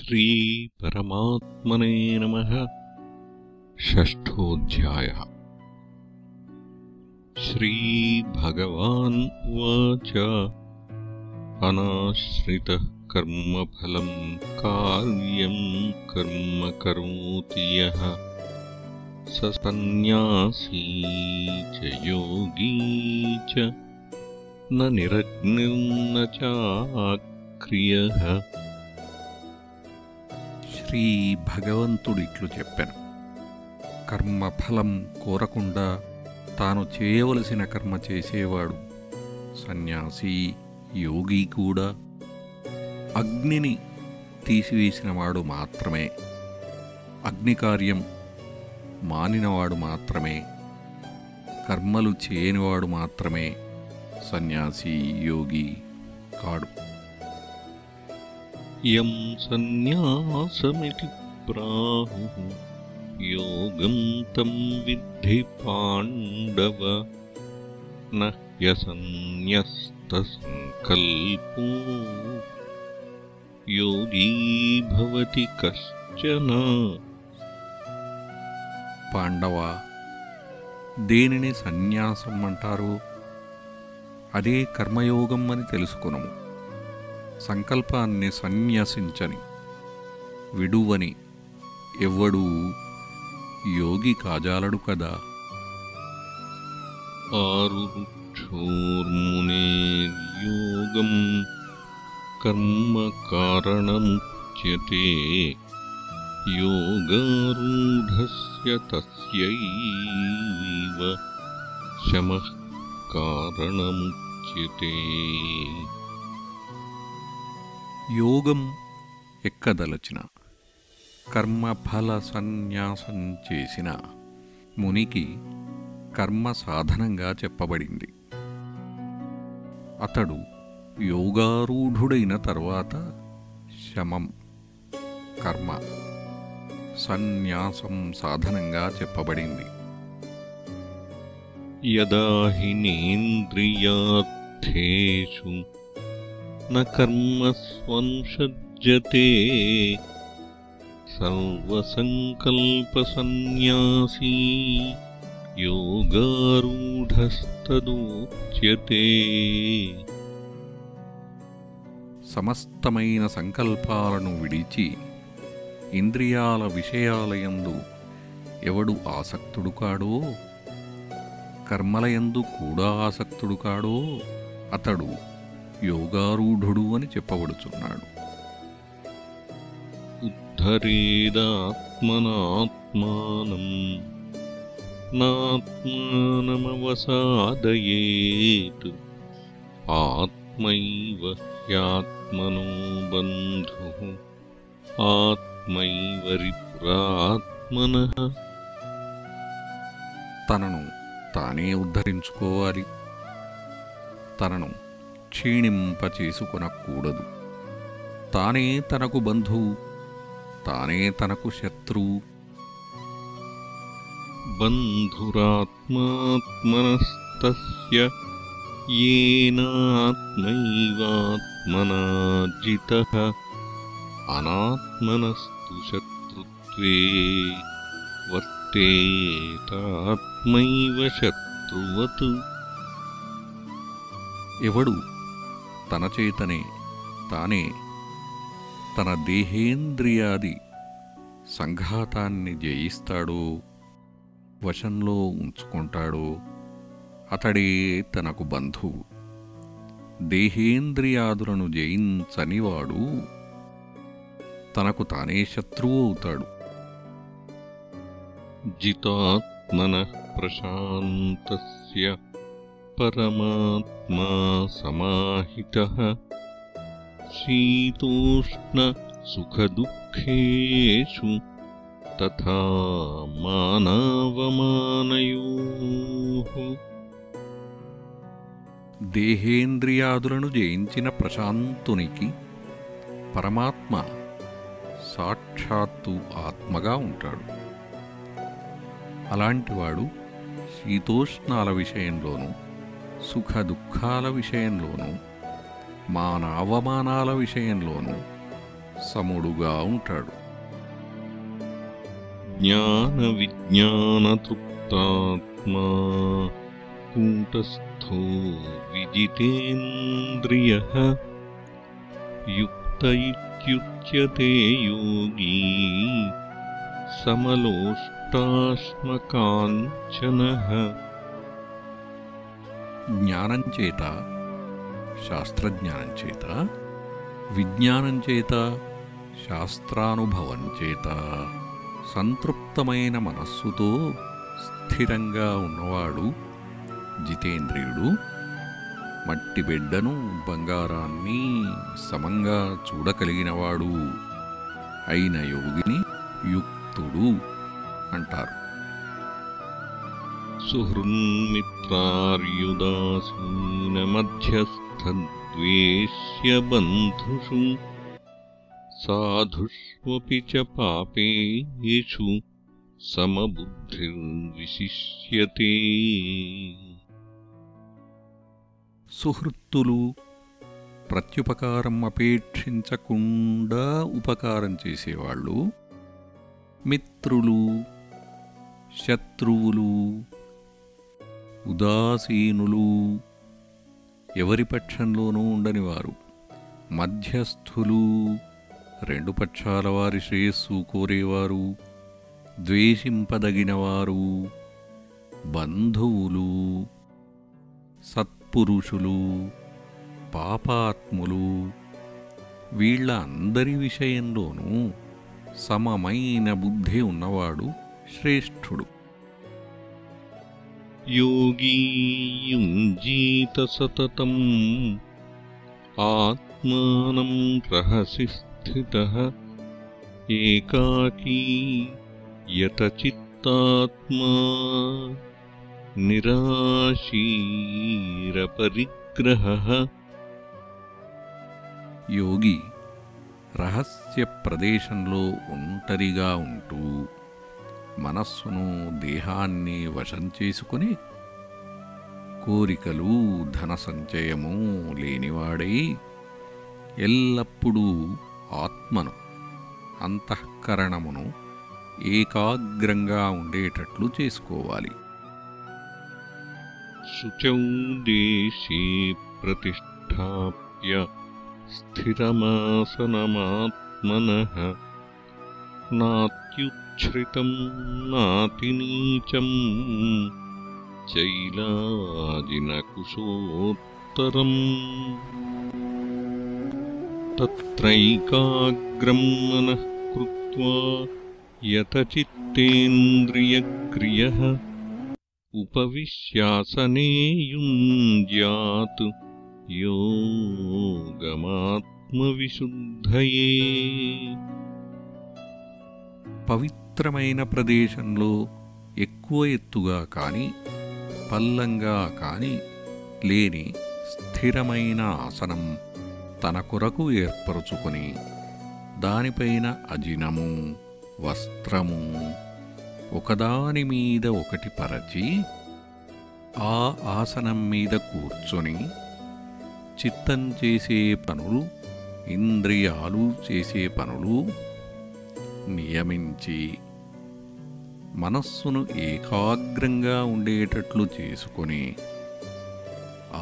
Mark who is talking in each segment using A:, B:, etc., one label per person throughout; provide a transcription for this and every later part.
A: श्रीपरमात्मने नमः। षष्ठोऽध्यायः। श्रीभगवान् उवाच अनाश्रितः कर्मफलं कार्यं कर्म करोति यः स सन्न्यासी च योगी च न निरग्निर्न चाक्रियः।
B: శ్రీ భగవంతుడిట్లు చెప్పెను, కర్మఫలం కోరకుండా తాను చేయవలసిన కర్మ చేసేవాడు సన్యాసి, యోగి కూడా. అగ్నిని తీసివేసినవాడు మాత్రమే, అగ్నికార్యం మానినవాడు మాత్రమే, కర్మలు చేయనివాడు మాత్రమే సన్యాసి, యోగి కాడు.
A: యం సన్యాసమితి ప్రాహుః యోగం తం విద్ధి పాండవ న హ్యసన్యస్తసంకల్పో యోగీ భవతి కశ్చన.
B: పాండవ, దేనిని సన్యాసం అంటారు? అదే కర్మయోగం అని తెలుసుకునము. సంకల్పాన్ని సన్యసించని, విడువని ఎవ్వడూ యోగి కాజాలడు కదా.
A: ఆరుక్షోర్మునేర్యోగం కర్మ కారణముచ్యతే యోగారూఢస్య తస్యైవ శమః కారణముచ్యతే.
B: యోగం ఎక్కదలచిన, కర్మఫల సన్యాసం చేసిన మునికి కర్మ సాధనంగా చెప్పబడింది. అతడు యోగారూఢుడైన తర్వాత శమం కర్మ సన్యాసం సాధనంగా చెప్పబడింది.
A: యదా హినేంద్రియార్థేషు న కర్మస్వంసజ్జతే సర్వసంకల్పసన్యాసీ యోగారూఢస్తదోచ్యతే.
B: సమస్తమైన సంకల్పాలను విడిచి ఇంద్రియాల విషయాలయందు ఎవడు ఆసక్తుడు కాడో, కర్మలయందు కూడా ఆసక్తుడు కాడో అతడు యోగారూఢుడు అని చెప్పబడుచున్నాడు.
A: ఉద్ధరేదాత్మనాత్మానం నాత్మానమవసాదయేత్ ఆత్మైవ హ్యాత్మనో బంధుః ఆత్మైవ రిపురాత్మనః.
B: తనను తానే ఉద్ధరించుకోవాలి, తనను క్షీణింపచేసుకొనకూడదు. తానే తనకు బంధువు, తానే తనకు శత్రువు.
A: బంధురాత్మాత్మనస్తస్య యేనాత్మైవాత్మనా జితః అనాత్మనస్తు శత్రుత్వే వర్తేతాత్మైవ శత్రువత్.
B: ఎవడు తన చేతనే తానే తన దేహేంద్రియాది సంఘాతాన్ని జయిస్తాడో, వశంలో ఉంచుకుంటాడో అతడే తనకు బంధువు. దేహేంద్రియాదులను జయించనివాడు తనకు తానే శత్రువు అవుతాడు.
A: జితాత్మనః ప్రశాంతస్య పరమాత్మా సమాహితః శీతోష్ణ సుఖదుఃఖేషు తథా మానావమానయోః.
B: దేహేంద్రియాదులను జయించిన ప్రశాంతునికి పరమాత్మ సాక్షాత్తు ఆత్మగా ఉంటాడు. అలాంటివాడు శీతోష్ణాల విషయంలోనూ, సుఖ దుఃఖాల విషయంలోనూ, మానావమానాల విషయంలోనూ సముడుగా ఉంటాడు.
A: జ్ఞానవిజ్ఞానతృప్తాత్మా కూటస్థో విజితేంద్రియః యుక్త ఇత్యుచ్యతే యోగీ సమలోష్టాశ్మకాంచనః.
B: జ్ఞానం చేత, శాస్త్రజ్ఞానం చేత, విజ్ఞానం చేత, శాస్త్రానుభవం చేత సంతృప్తమైన మనస్సుతో స్థిరంగా ఉన్నవాడు జితేంద్రియుడు. మట్టి బిడ్డను బంగారాన్ని సమంగా చూడగలిగినవాడు అయిన యోగిని యుక్తుడు అంటారు.
A: సుహృన్మిత్రార్యుదాసీనమధ్యస్థద్వేష్య బంధుషు సాధుష్వపి చ పాపేషు సమబుద్ధిర్విశిష్యతే.
B: సుహృత్తులు ప్రత్యుపకారం అపేక్షించకుండా ఉపకారం చేసేవాళ్ళు, మిత్రులు, శత్రువులు, ఉదాసీనులు, ఎవరి పక్షంలోనూ ఉండనివారు, మధ్యస్థులు, రెండు పక్షాల వారి శ్రేయస్సు కోరేవారు, ద్వేషింపదగినవారు, బంధువులు, సత్పురుషులు, పాపాత్ములు, వీళ్ళ అందరి విషయంలోనూ సమమైన బుద్ధి ఉన్నవాడు శ్రేష్ఠుడు.
A: యోగీ యుంజీత సతతం ఆత్మానం రహసి స్థితః ఏకాకీ యతచిత్తాత్మా నిరాశీరపరిగ్రహః.
B: యోగి రహస్య ప్రదేశంలో ఒంటరిగా ఉంటూ మనస్సును, దేహాన్ని వశం చేసుకుని కోరికలు, ధన సంచయము లేనివాడై ఎల్లప్పుడూ ఆత్మను, అంతఃకరణమును ఏకాగ్రంగా ఉండేటట్లు చేసుకోవాలి.
A: శుచౌ దేశే ప్రతిష్ఠాప్య స్థిరమాసనమాత్మనః నాత్యుచ్ఛ్రితం నాతినీచం చైలాజినకుశోత్తరం. తత్రైకాగ్రం మనః కృత్వా యతచిత్తేంద్రియక్రియః ఉపవిశ్యాసనే యుంజ్యాత్ యోగమాత్మవిశుద్ధయే.
B: పవిత్రమైన ప్రదేశంలో ఎక్కువ ఎత్తుగా కాని, పల్లంగా కాని లేని స్థిరమైన ఆసనం తన కొరకు ఏర్పరచుకొని దానిపైన అజినము, వస్త్రము ఒకదాని మీద ఒకటి పరచి ఆ ఆసనం మీద కూర్చొని చిత్తం చేసే పనులు, ఇంద్రియాలు చేసే పనులు నియమించి మనస్సును ఏకాగ్రంగా ఉండేటట్లు చేసుకొని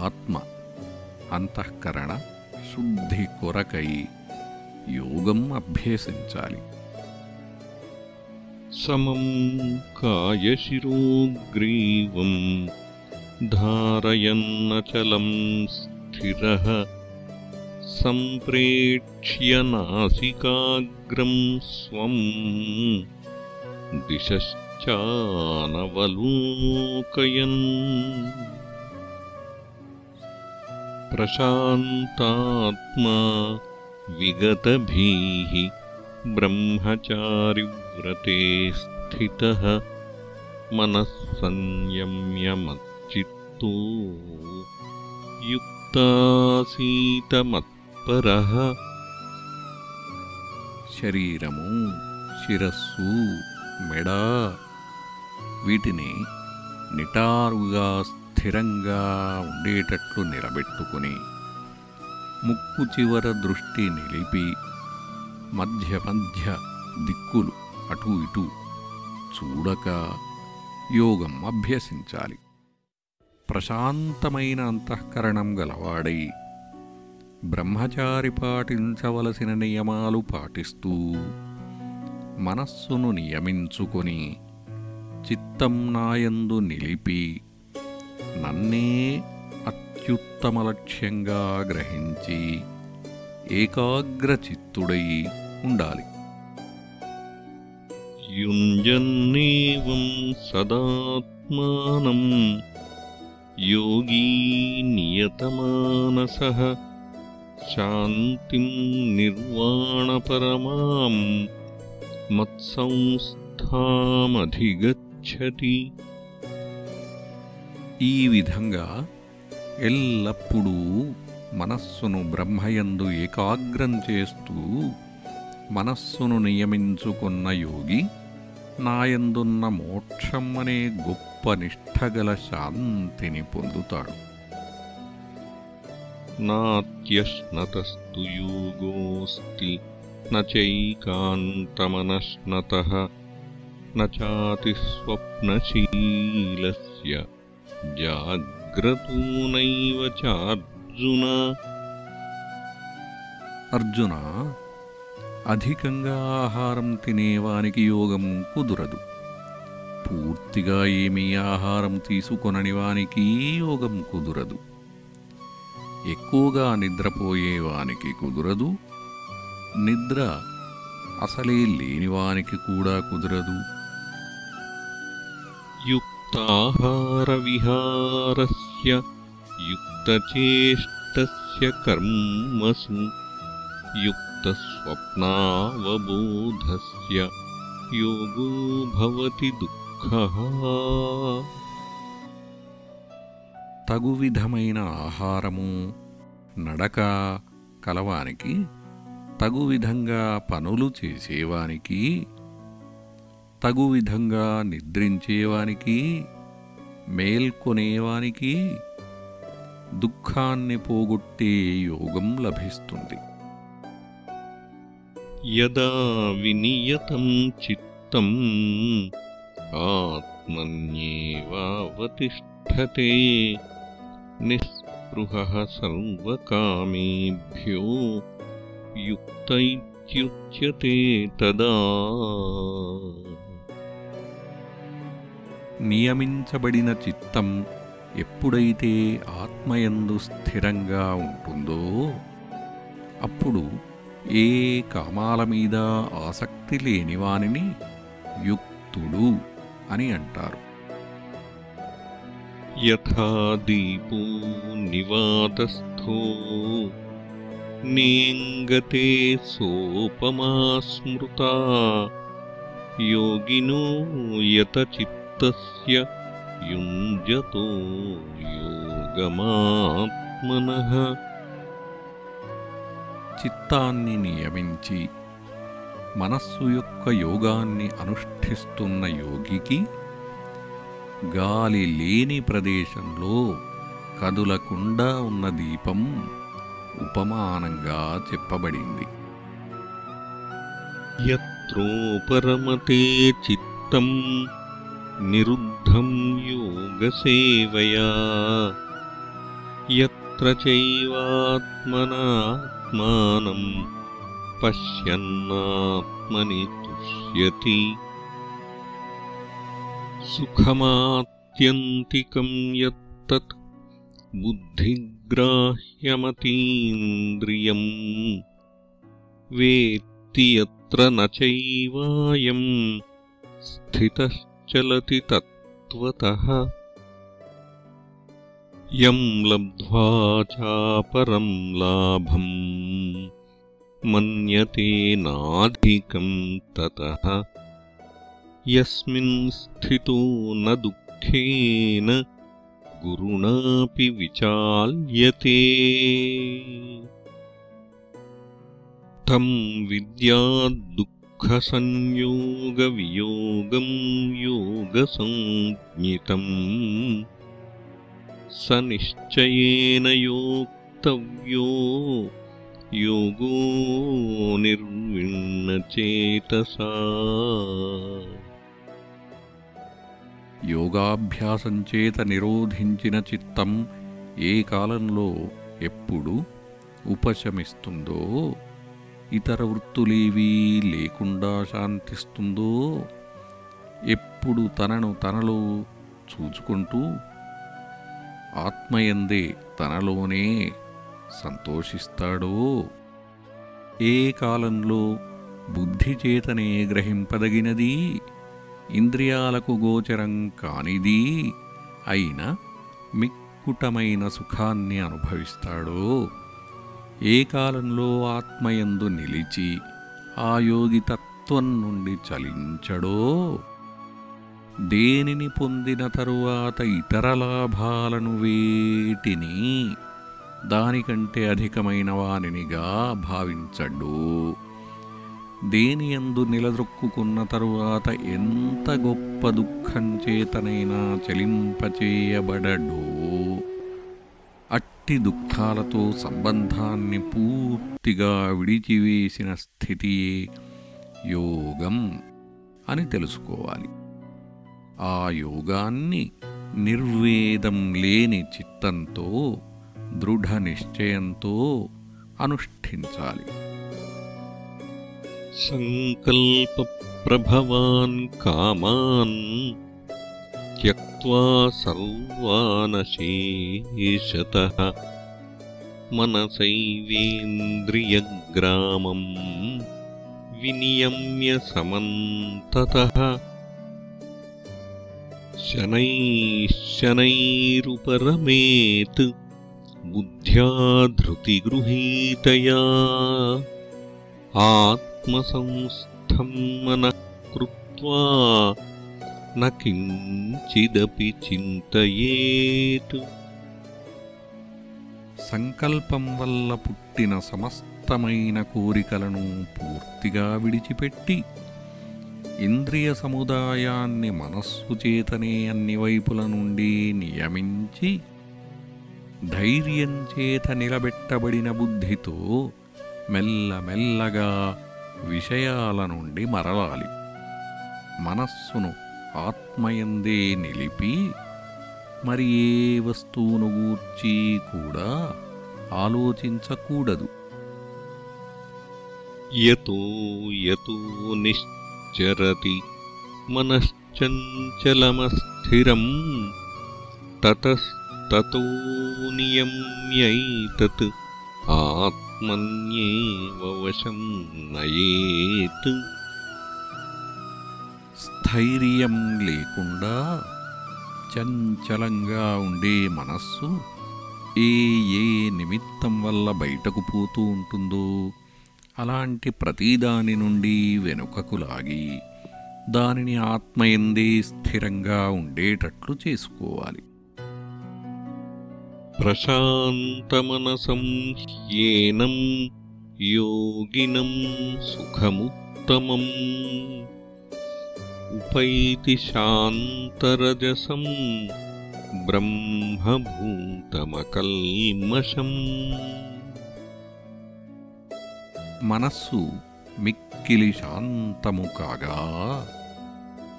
B: ఆత్మ, అంతఃకరణ శుద్ధి కొరకై యోగం అభ్యసించాలి.
A: సమం కాయశిరోగ్రీవం ధారయన్నచలం స్థిరః సంప్రేక్ష్య నాసికాగ్రం స్వం దిశశ్చానవలోకయన్. ప్రశాంతాత్మా విగతభీః బ్రహ్మచారివ్రతే స్థితః మనః సంయమ్య మచ్చిత్తో యుక్తాసీత మత్పరః.
B: శరీరము, శిరస్సు, మెడ వీటిని నిటారుగా స్థిరంగా ఉండేటట్లు నిలబెట్టుకుని ముక్కు చివర దృష్టి నిలిపి మధ్య మధ్య దిక్కులు అటూ ఇటూ చూడక యోగం అభ్యసించాలి. ప్రశాంతమైన అంతఃకరణం గలవాడై బ్రహ్మచారి పాటించవలసిన నియమాలు పాటిస్తూ మనస్సును నియమించుకొని చిత్తం నాయందు నిలిపి నన్నే అత్యుత్తమ లక్ష్యంగా గ్రహించి ఏకాగ్రచిత్తుడై ఉండాలి.
A: యుంజన్నేవం సదాత్మానం యోగీ నియతమానసః శాంతిం నిర్వాణపరమాం మత్సంస్థామధిగచ్చతి.
B: ఈ విధంగా ఎల్లప్పుడూ మనస్సును బ్రహ్మయందు ఏకాగ్రం చేస్తూ మనస్సును నియమించుకున్న యోగి నాయందున్న మోక్షం అనే గొప్ప నిష్ఠగల శాంతిని పొందుతాడు.
A: నాత్యశ్నతస్తు యోగోస్తి నచైకాంతమనశ్నతః నచాతిస్వప్నశీలస్య జాగ్రతో నైవ చార్జున.
B: అర్జున, అధికంగా ఆహారం తినేవానికి యోగం కుదురదు. పూర్తిగా ఏమీ ఆహారం తీసుకొనని వానికి యోగం కుదురదు. ఎక్కువగా నిద్రపోయేవానికి కుదురదు. నిద్ర అసలే లేనివానికి కూడా కుదరదు.
A: యుక్తాహార విహారస్య యుక్తచేష్టస్య కర్మసు యుక్తస్వప్నావబోధస్య యోగో భవతి దుఃఖః.
B: తగు విధమైన ఆహారము నడక కలవానికి, తగు విధంగా పనులు చేసేవానికి, తగు విధంగా నిద్రించేవానికి, మేల్కొనేవానికి దుఃఖాన్ని పోగొట్టే యోగం లభిస్తుంది.
A: యదా వినియతం చిత్తం ఆత్మన్యేవావతిష్ఠతే నిస్పృహః సర్వకామేభ్యో యుక్త ఇత్యుచ్యతే తదా.
B: నియమించబడిన చిత్తం ఎప్పుడైతే ఆత్మయందు స్థిరంగా ఉంటుందో అప్పుడు ఏ కామాల మీద ఆసక్తి లేనివానిని యుక్తుడు అని అంటారు.
A: యథా దీపో నివాతస్థో నేంగతే సోపమా స్మృతా యోగినో యత చిత్తస్య యుంజతో యోగమాత్మనః.
B: చిత్తాన్ని నియమించి మనస్సు యొక్క యోగాన్ని అనుష్ఠిస్తున్న యోగికి గాలి లేని ప్రదేశంలో కదులకుండా ఉన్న దీపం ఉపమానంగా చెప్పబడింది.
A: యత్రోపరమతే చిత్తం నిరుద్ధం యోగసేవయా యత్ర చైవాత్మనాత్మానం పశ్యన్నాత్మని తుష్యతి. సుఖమాత్యంతికం యత్తత్ బుద్ధిగ్రాహ్యమతీంద్రియం వేత్తి యత్ర న చైవాయం స్థితశ్చలతి తత్వతః. యం లబ్ధ్వా చాపరం లాభం మన్యతే నాధికం తతః యస్మిన్ స్థితో న దుఃఖేన గురుణాపి విచాల్యతే. తం విద్యాద్ దుఃఖసంయోగవియోగం యోగసంజ్ఞితం స నిశ్చయేన యోక్తవ్యో योगो निर्विण्णचेतसा
B: యోగాభ్యాసం చేత నిరోధించిన చిత్తం ఏ కాలంలో ఎప్పుడు ఉపశమిస్తుందో, ఇతర వృత్తులేవీ లేకుండా శాంతిస్తుందో, ఎప్పుడు తనను తనలో చూచుకుంటూ ఆత్మయందే తనలోనే సంతోషిస్తాడో, ఏ కాలంలో బుద్ధిచేతనే గ్రహింపదగినది, ఇంద్రియాలకు గోచరం కానిది అయిన మిక్కుటమైన సుఖాన్ని అనుభవిస్తాడో, ఏ కాలంలో ఆత్మయందు నిలిచి ఆ యోగి తత్వం నుండి చలించడో, దేనిని పొందిన తరువాత ఇతర లాభాలను వేటిని దానికంటే అధికమైన వానినిగా భావించడు, దేనియందు నిలదొక్కుకున్న తరువాత ఎంత గొప్ప దుఃఖం చేతనైనా చలింపచేయబడడో, అట్టి దుఃఖాలతో సంబంధాన్ని పూర్తిగా విడిచివేసిన స్థితియే యోగం అని తెలుసుకోవాలి. ఆ యోగాన్ని నిర్వేదం లేని చిత్తంతో, దృఢ నిశ్చయంతో అనుష్ఠించాలి.
A: సంకల్పప్రభవాన్ కామాన్ త్యక్త్వా సర్వానశేషతః మనసైవేంద్రియగ్రామం వినియమ్య సమంతతః శనైశ్శనైరుపరమేత్ బుద్ధ్యా ధృతిగృహీతయా ఆత్మసంస్థం మనః కృత్వా న కించిదపి చింతయేత్.
B: సంకల్పం వల్ల పుట్టిన సమస్తమైన కోరికలను పూర్తిగా విడిచిపెట్టి, ఇంద్రియ సముదాయాన్ని మనస్సు చేతనే అన్ని వైపుల నుండి నియమించి, ధైర్యం చేత నిలబెట్టబడిన బుద్ధితో మెల్లమెల్లగా విషయాల నుండి మరలాలి. మనస్సును ఆత్మయందే నిలిపి మరి ఏ వస్తువును గూర్చి కూడా ఆలోచించకూడదు.
A: యతో యతో నిశ్చరతి మనశ్చంచలమస్థిరం తతస్తతో నియమ్యైతత్ ఆత్మన్యేవ వశం నయేత్.
B: స్థైర్యం లేకుండా చంచలంగా ఉండే మనస్సు ఏ నిమిత్తం వల్ల బయటకు పోతూ ఉంటుందో అలాంటి ప్రతిదాని నుండి వెనుకకు లాగి దానిని ఆత్మయందే స్థిరంగా ఉండేటట్లు చేసుకోవాలి.
A: ప్రశాంతమనసం హ్యేనం యోగినం సుఖముత్తమం ఉపైతి శాంతరజసం బ్రహ్మభూతమకల్మషం.
B: మనస్సు మిక్కిలి శాంతము కాగా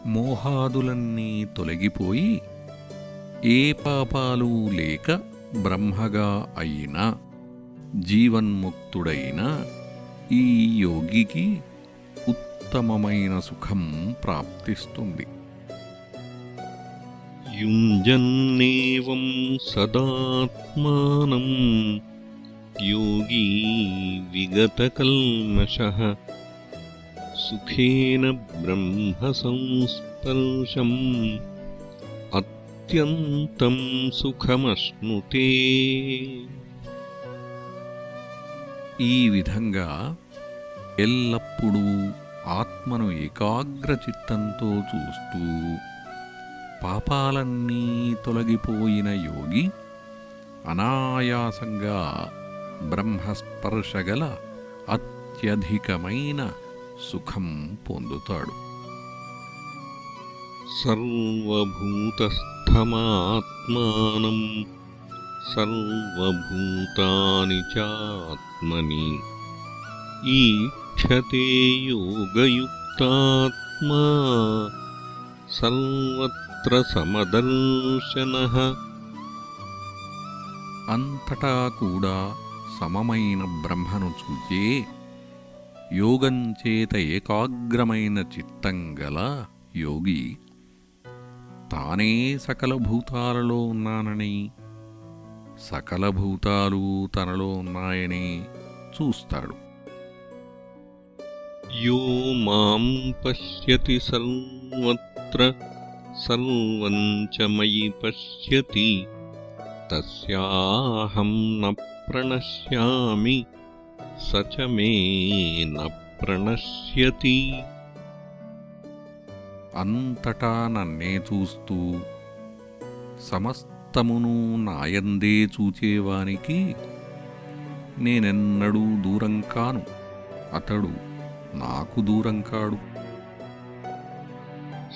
B: మోహాదులన్నీ తొలగిపోయి ఏ పాపాలు లేక బ్రహ్మగా అయిన జీవన్ముక్తుడైన ఈ యోగికి ఉత్తమమైన సుఖం ప్రాప్తిస్తుంది.
A: యుంజన్నేవం సదాత్మానం యోగీ విగతకల్మషః సుఖేన బ్రహ్మ సంస్పర్శం అత్యంతం సుఖమశ్నుతే.
B: ఈ విధంగా ఎల్లప్పుడూ ఆత్మను ఏకాగ్రచిత్తంతో చూస్తూ పాపాలన్నీ తొలగిపోయిన యోగి అనాయాసంగా బ్రహ్మస్పర్శగల అత్యధికమైన సుఖం పొందుతాడు.
A: సర్వభూతస్థమాత్మానం सर्वभूतानि चात्मनि ईक्षते योगयुक्तात्मा सर्वत्र समदर्शनः
B: అంతటా కూడా సమమైన బ్రహ్మను చూచే యోగంచేత ఏకాగ్రమైన చిత్తం గల యోగి తానే సకల భూతాలలో ఉన్నానని సకల భూతాలు తనలో ఉన్నాయని చూస్తాడు.
A: यो मां पश्यति सर्वत्र सर्वं च मयि पश्यति तस्याहं न प्रणश्यामि स च मे न प्रणश्यति.
B: అంతటా నన్నే చూస్తూ సమస్తమును నాయందే చూచేవానికి నేనెన్నడూ దూరం కాను, అతడు నాకు దూరం కాడు.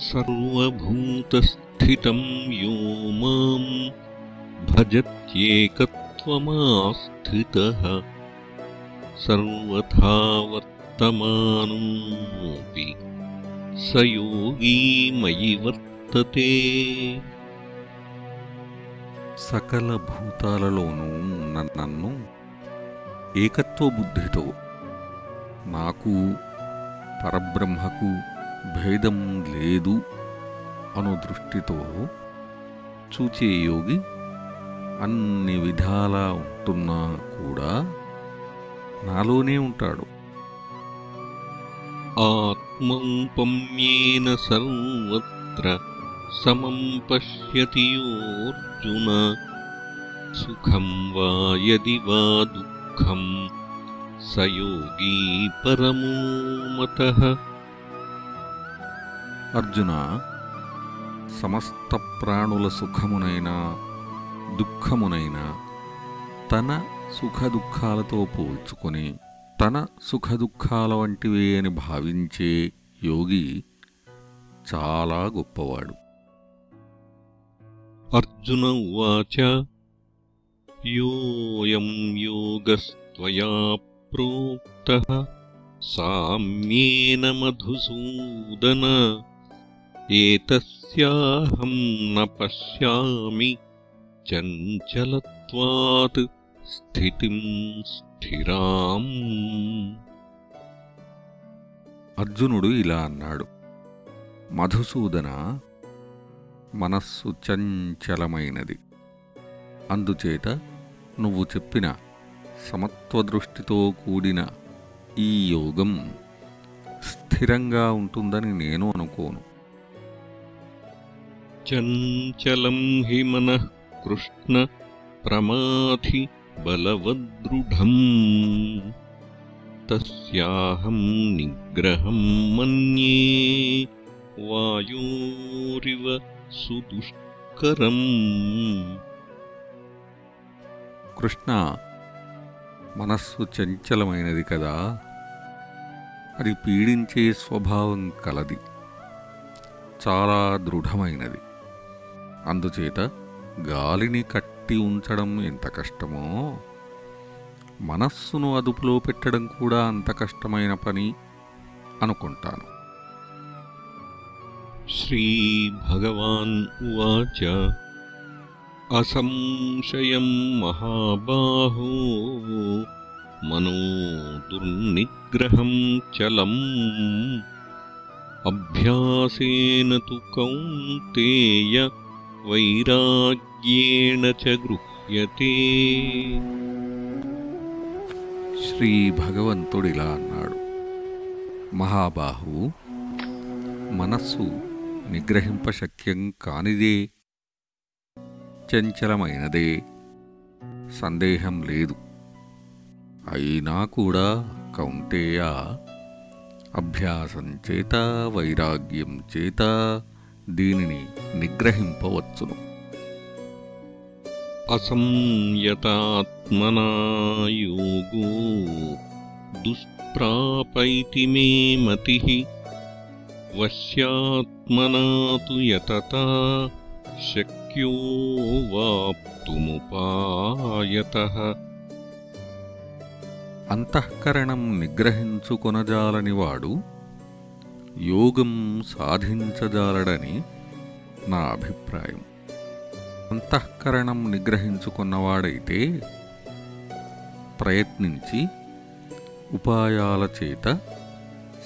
A: सर्वभूतस्थितं यो मां भजत्येकत्वमास्थितः सर्वथा वर्तमानोऽपि स योगी मयि वर्तते.
B: సకల భూతాలలోనూ ఉన్న నన్ను ఏకత్వ బుద్ధితో నాకు పరబ్రహ్మకు భేదం లేదు అను దృష్టితో చూచే యోగి అన్ని విధాలా ఉంటున్నా కూడా నాలోనే ఉంటాడు.
A: आत्मौपम्येन सर्वत्र समं पश्यति योऽर्जुन सुखं वा यदि वा दुःखं स योगी परमो मतः.
B: అర్జున, సమస్త ప్రాణుల సుఖమునైనా దుఃఖమునైనా తన సుఖదుఖాలతో పోల్చుకొని తన సుఖదుఖాల వంటివే అని భావించే యోగి చాలా గొప్పవాడు.
A: अर्जुन उवाच योऽयं योगस्त्वया प्रोक्तः साम्येन मधुसूदन एतस्याहं न पश्यामि चञ्चलत्वात् स्थितिं स्थिराम्.
B: అర్జునుడు ఇలా అన్నాడు, మధుసూదన, మనస్సు చంచలమైనది. అందుచేత నువ్వు చెప్పిన సమత్వదృష్టితో కూడిన ఈ యోగం స్థిరంగా ఉంటుందని నేను అనుకోను.
A: చంచలం హి మనః కృష్ణ ప్రమాథి బలవదృఢం తస్యాహం నిగ్రహం మన్యే వాయోరివ సుదుష్కరం.
B: కృష్ణ, మనస్సు చంచలమైనది కదా, అది పీడించే స్వభావం కలది, చాలా దృఢమైనది. అందుచేత గాలిని కట్టి ఉంచడం ఎంత కష్టమో మనస్సును అదుపులో పెట్టడం కూడా అంత కష్టమైన పని అనుకుంటాను.
A: శ్రీభగవాన్ ఉవాచ అసంశయం మహాబాహో మనో దుర్నిగ్రహం చలం అభ్యాసేన తు కౌంతేయ వైరాగ్యేణ చ గృహ్యతే.
B: శ్రీ భగవంతుడిలా అన్నాడు, మహాబాహు, మనస్సు నిగ్రహింపశక్యం కానిదే, చంచలమైనదే, సందేహం లేదు. అయినా కూడా కౌంతేయ, అభ్యాసం చేత వైరాగ్యం చేత దీనిని నిగ్రహింపవచ్చును.
A: అసంయతాత్మనా యోగో దుష్ప్రాపైతి మే మతిః వశ్యాత్మనా తు యతతా శక్తి शक्यो वाप्तुमुपायतः
B: అంతఃకరణం నిగ్రహించుకొనజాలనివాడు యోగం సాధించజాలడని నా అభిప్రాయం. అంతఃకరణం నిగ్రహించుకున్నవాడైతే ప్రయత్నించి ఉపాయాల చేత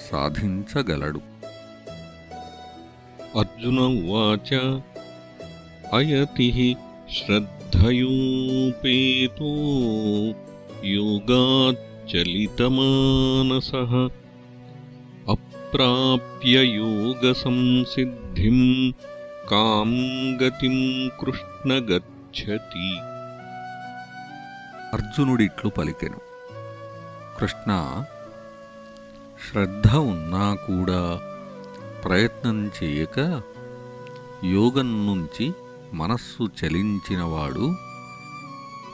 B: సాధించగలడు.
A: अर्जुन उवाच अयतिः श्रद्धयोपेतो योगाच्चलितमानसः अप्राप्य योगसंसिद्धिं कां गतिं कृष्ण गच्छति.
B: అర్జునుడిట్లు పలికెను, కృష్ణ, శ్రద్ధ ఉన్నా కూడా ప్రయత్నం చేయక యోగం నుంచి మనస్సు చలించినవాడు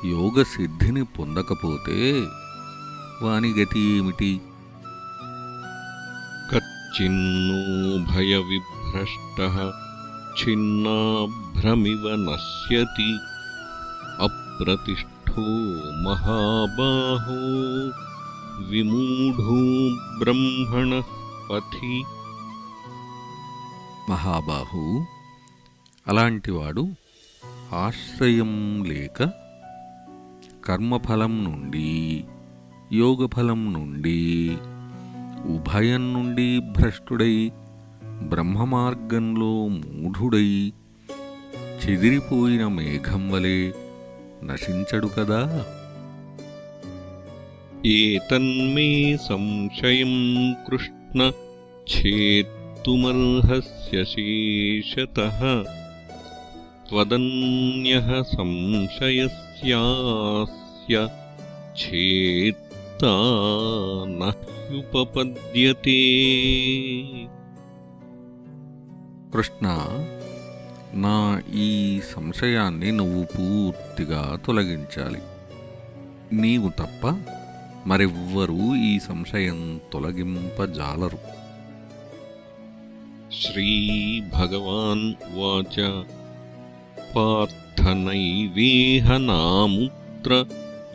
B: యోగసిద్ధిని పొందకపోతే వాని గతి ఏమిటి?
A: कच्चिन्नो भयविभ्रष्टः छिन्नाभ्रमिव नश्यति अप्रतिष्ठो महाबाहो विमूढो ब्रह्मणः पथि.
B: మహాబాహు, అలాంటివాడు ఆశ్రయం లేక కర్మఫలం నుండి యోగఫలం నుండి ఉభయం నుండి భ్రష్టుడై బ్రహ్మమార్గంలో మూఢుడై చెదిరిపోయిన మేఘం వలె నశించడు కదా.
A: ఏతన్మే సంశయం కృష్ణ ఛేత్తుమర్హస్య శేషతః త్వదన్యః సంశయస్యాస్య ఛేత్తా నహ్యుపపద్యతే.
B: కృష్ణ, నా ఈ సంశయాన్ని నువ్వు పూర్తిగా తొలగించాలి. నీవు తప్ప మరెవ్వరూ ఈ సంశయం తొలగింపజాలరు.
A: శ్రీభగవాన్ వాచ పార్థ నైవేహ నాముత్ర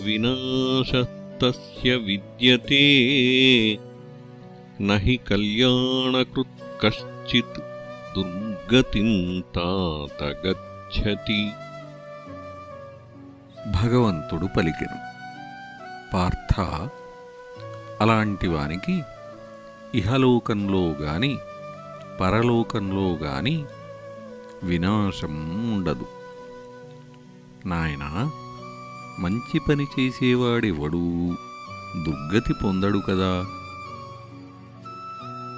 A: వినాశస్తస్య విద్యతే నహి కళ్యాణకృత్ కశ్చిత్ దుర్గతిం తాత గచ్చతి.
B: భగవంతుడు పలికెను, పార్థ, అలాంటివానికి ఇహలోకంలో గాని పరలోకంలో గాని వినాశం ఉండదు. నాయనా, మంచి పని చేసేవాడెవడూ దుర్గతి పొందడు కదా.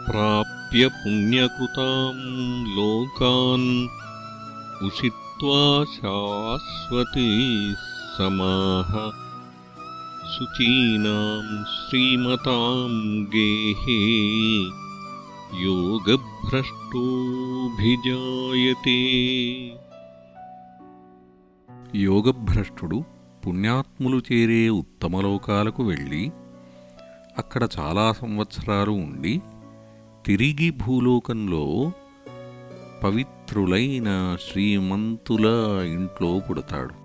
A: ప్రాప్య పుణ్యకృతాం లోకాన్ ఉషిత్వా శాశ్వతే సమాః శుచీనాం శ్రీమతాం గేహే యోగభ్రష్టోభిజాయతే.
B: యోగభ్రష్టుడు పుణ్యాత్ములు చేరే ఉత్తమలోకాలకు వెళ్ళి అక్కడ చాలా సంవత్సరాలు ఉండి తిరిగి భూలోకంలో పవిత్రులైన శ్రీమంతుల ఇంట్లో పుడతాడు.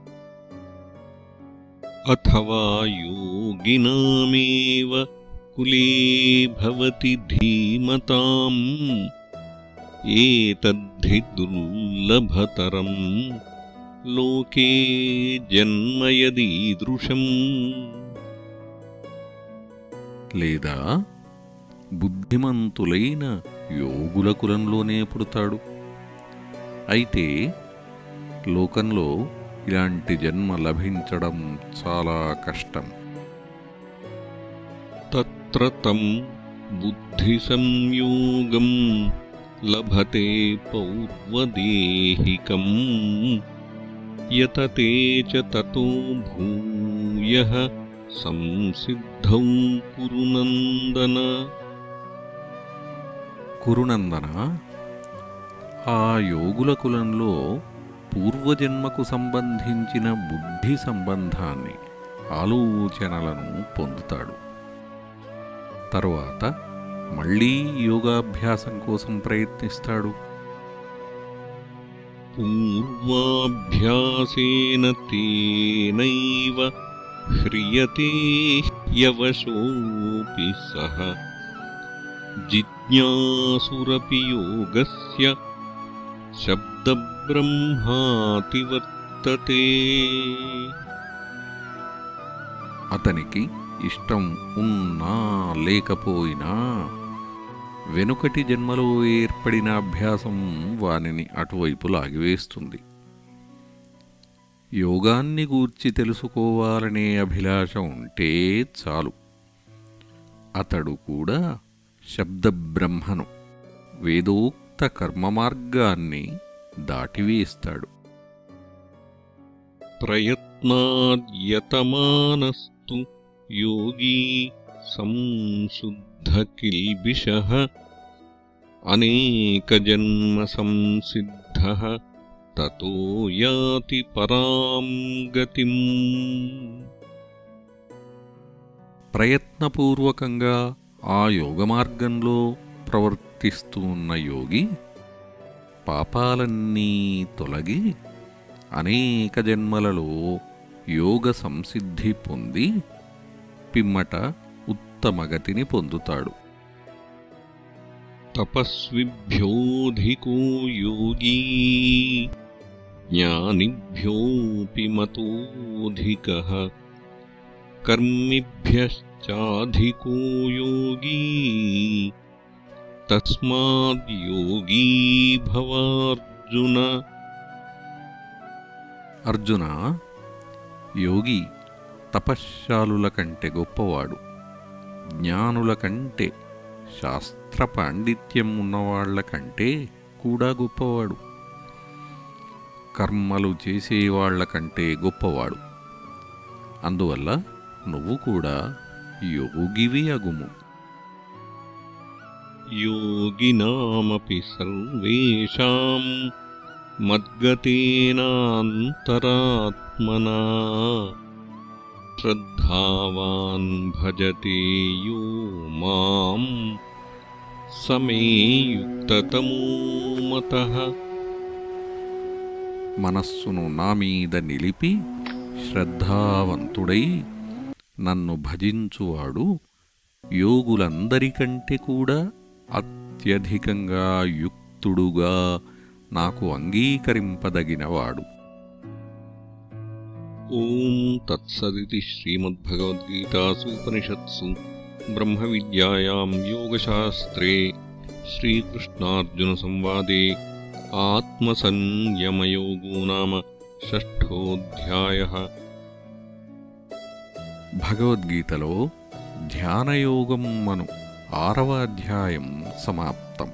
A: అథవా యోగినామేవ కులే భవతి ధీమతాం ఏతద్ధి దుర్లభతరం లోకే జన్మ యదీదృశం.
B: లేదా బుద్ధిమంతులైన యోగుల కులంలోనే పుడతాడు. అయితే లోకంలో ఇలాంటి జన్మ లభించడం చాలా కష్టం.
A: తత్ర తం బుద్ధి సంయోగం లభతే పౌర్వదేహికం యతతే చ తతో భూయః సంసిద్ధౌ కురునందన.
B: కురునందన, ఆ యోగుల కులంలో పూర్వజన్మకు సంబంధించిన బుద్ధి సంబంధాన్ని, ఆలోచనలను పొందుతాడు. తరువాత మళ్ళీ యోగాభ్యాసం కోసం ప్రయత్నిస్తాడు.
A: పూర్వాభ్యాసేన తేనైవ హ్రియతే హ్యవశోऽపి సః జిజ్ఞాసురపి యోగస్య శబ్దబ్రహ్మాతి వర్తతే.
B: అతనికి ఇష్టం ఉన్నా లేకపోయినా వెనుకటి జన్మలో ఏర్పడిన అభ్యాసం వానిని అటువైపు లాగివేస్తుంది. యోగాన్ని గూర్చి తెలుసుకోవాలనే అభిలాష ఉంటే చాలు, అతడు కూడా శబ్దబ్రహ్మను, వేదోక్త కర్మమార్గాన్ని దాటివేస్తాడు.
A: ప్రయత్నాద్యతమానస్తు యోగీ సంశుద్ధకిల్బిషః అనేకజన్మ సంసిద్ధః తతో యాతి పరాం గతిం.
B: ప్రయత్నపూర్వకంగా ఆ యోగమార్గంలో ప్రవర్తిస్తూ ఉన్న యోగి పాపాలన్నీ తొలగి అనేక జన్మలలో యోగ సంసిద్ధి పొంది పిమ్మట ఉత్తమగతిని పొందుతాడు.
A: తపస్విభ్యోధికో యోగీ జ్ఞానిభ్యోऽపి మతోऽధికః కర్మిభ్యశ్చాధికో యోగీ తస్మాద్యోగీ భవార్జున.
B: అర్జున, యోగి తపశ్శాలుల కంటే గొప్పవాడు, జ్ఞానుల కంటే, శాస్త్ర పాండిత్యం ఉన్నవాళ్ల కంటే కూడా గొప్పవాడు, కర్మలు చేసేవాళ్ల కంటే గొప్పవాడు. అందువల్ల నువ్వు కూడా యోగివి అగుము.
A: యోగినామపి సర్వేషాం మద్గతేనాంతరాత్మనా శ్రద్ధావాన్ భజతే యో మాం సమే యుక్తతమో మతః.
B: మనస్సును నా మీద నిలిపి శ్రద్ధావంతుడై నన్ను భజించువాడు యోగులందరికంటే కూడా అత్యధికంగా యుక్తుడుగా నాకు అంగీకరింపదగినవాడు.
A: ఓం తత్సదితి శ్రీమద్భగవద్గీతాసూపనిషత్సు బ్రహ్మవిద్యాయాం యోగశాస్త్రే శ్రీకృష్ణార్జునసంవాదే ఆత్మసంయమయోగో నామ షష్ఠోऽధ్యాయః.
B: భగవద్గీతలో ధ్యానయోగం అను 6వ అధ్యాయం సమాప్తం.